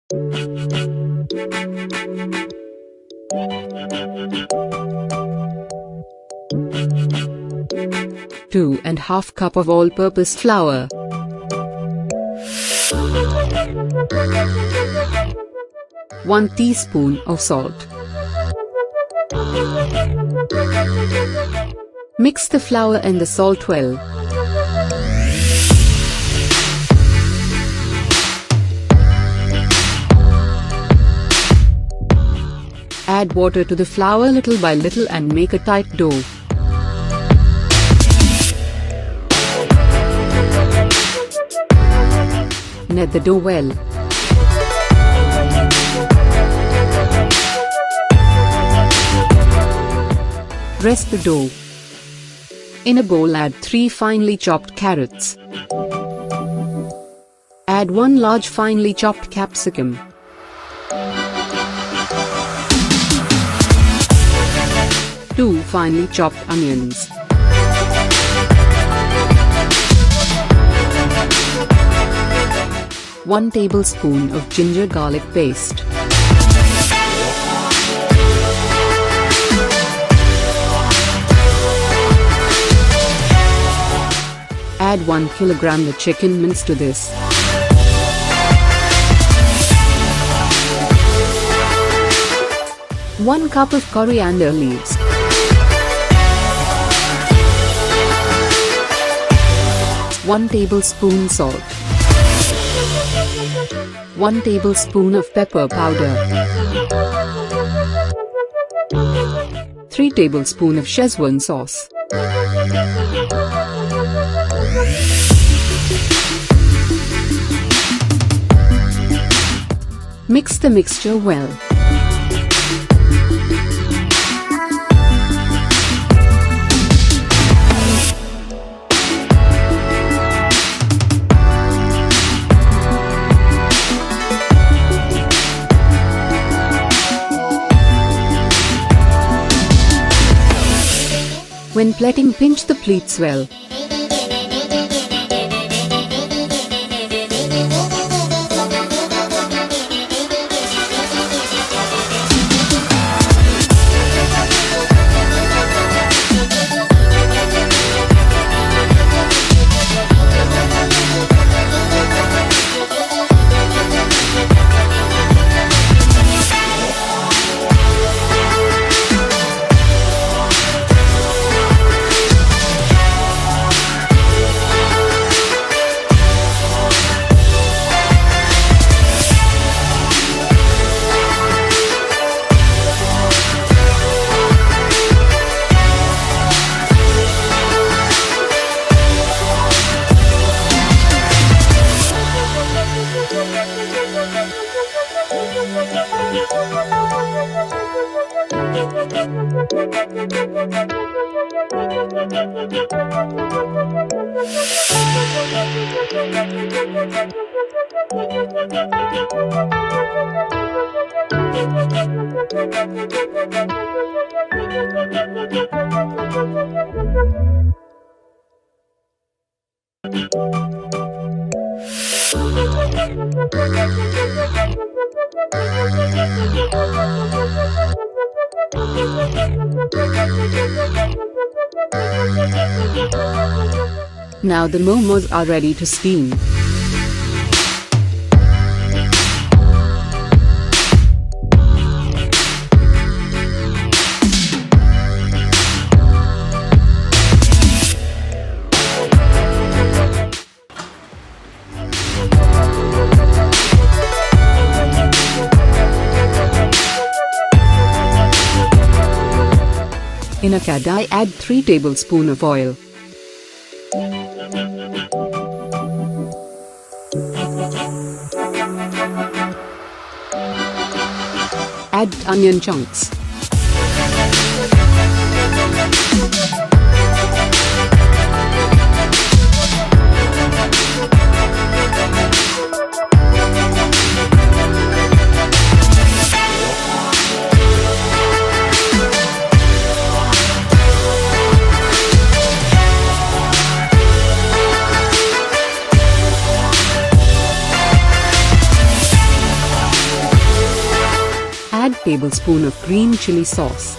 2½ cup of all-purpose flour. 1 teaspoon of salt. Mix the flour and the salt well. Add water to the flour little by little and make a tight dough. Knead the dough well. Rest the dough. In a bowl, add 3 finely chopped carrots. Add 1 large finely chopped capsicum. Two finely chopped onions. 1 tablespoon of ginger garlic paste. Add 1 kilogram of chicken mince to this. One cup of coriander leaves. 1 tablespoon salt. 1 tablespoon of pepper powder. 3 tablespoons of Schezwan sauce. Mix the mixture well. When plating, pinch the pleats well. Now the momos are ready to steam. In a kadai, add 3 tablespoons of oil. Add onion chunks. tablespoon of green chili sauce.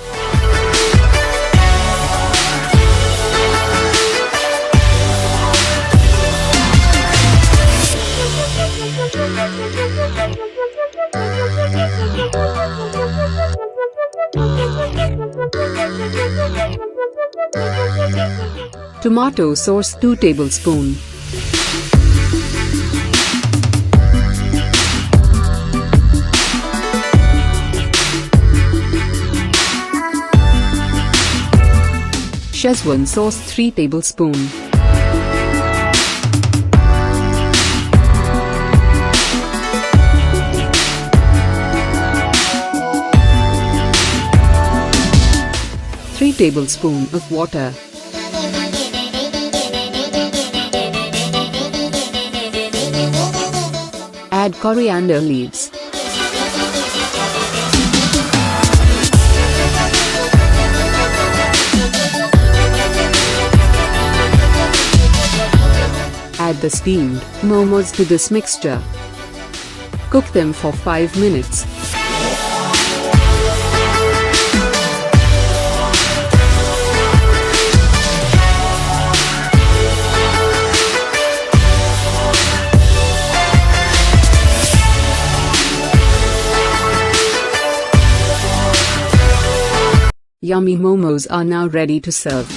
Tomato sauce 2 tablespoons. Schezwan sauce 3 tablespoons. Three tablespoons of water. Add coriander leaves. Add the steamed momos to this mixture. Cook them for 5 minutes. Yummy momos are now ready to serve.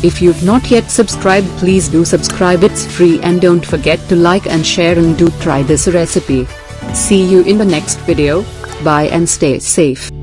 If you've not yet subscribed, please do subscribe, it's free, and don't forget to like and share, and do try this recipe. See you in the next video. Bye and stay safe.